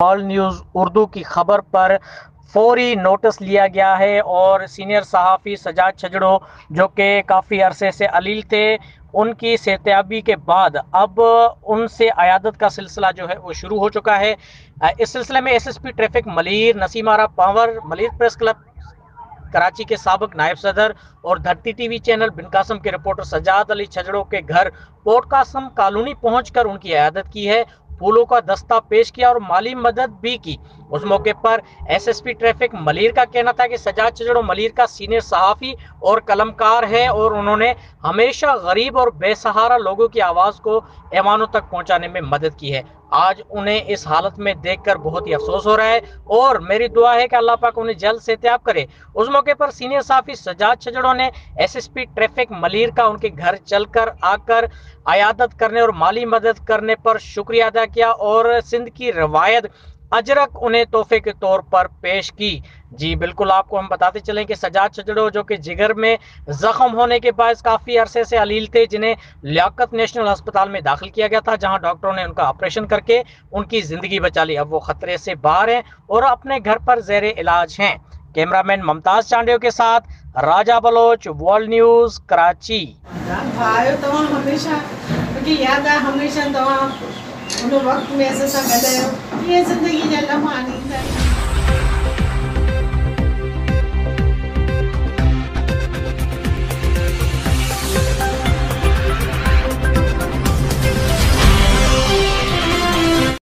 All news Urdu की खबर पर फौरी नोटिस लिया गया है और सीनियर सहाफ़ी सजाद छजड़ो जो कि काफ़ी अरसे से अलील थे, उनकी सेहतयाबी के बाद अब उनसे अयादत का सिलसिला जो है वो शुरू हो चुका है। इस सिलसिले में एसएसपी ट्रैफिक मलिर नसीम आरा पावर, मलिर प्रेस क्लब कराची के साबिक नायब सदर और धरती टीवी चैनल बिन कासम के रिपोर्टर सजाद अली छजड़ों के घर पोर्ट कासम कॉलोनी पहुंचकर उनकी अयादत की है, फूलों का दस्ता पेश किया और माली मदद भी की। उस मौके पर एसएसपी ट्रैफक मलिर का कहना था कि सजाद छजड़ो मलिर का सीनियर सहाफ़ी और कलमकार है और उन्होंने हमेशा गरीब और बेसहारा लोगों की आवाज़ को ऐवानों तक पहुंचाने में मदद की है। आज उन्हें इस हालत में देखकर बहुत ही अफसोस हो रहा है और मेरी दुआ है कि अल्लाह पाक उन्हें जल्द सेहतियाब करे। उस मौके पर सीनियर सहाफ़ी सजाद छजड़ों ने एसएसपी ट्रैफिक मलिर का उनके घर चलकर आकर अयादत करने और माली मदद करने पर शुक्रिया अदा किया और सिंध की रवायत अजरक उन्हें तोहफे के तौर पर पेश की। जी बिल्कुल, आपको हम बताते चलें कि सजाद छजड़ो जो कि जिगर में जख्म होने के बाद काफ़ी अरसे से अलील थे, जिन्हें लियाकत नेशनल अस्पताल में दाखिल किया गया था, जहां डॉक्टरों ने उनका ऑपरेशन करके उनकी जिंदगी बचा ली। अब वो खतरे से बाहर हैं और अपने घर पर जेर इलाज हैं। कैमरामैन मुमताज चांडियो के साथ राजा बलोच, वर्ल्ड न्यूज़, कराची। भाइयों तव्हां हमेशा मूंखे यादि आहे, हमेशा तव्हां उन वक़्त में असां सां गॾु आहियो। इहे ज़िंदगी जा लम्हा ॾींदा आहिनि।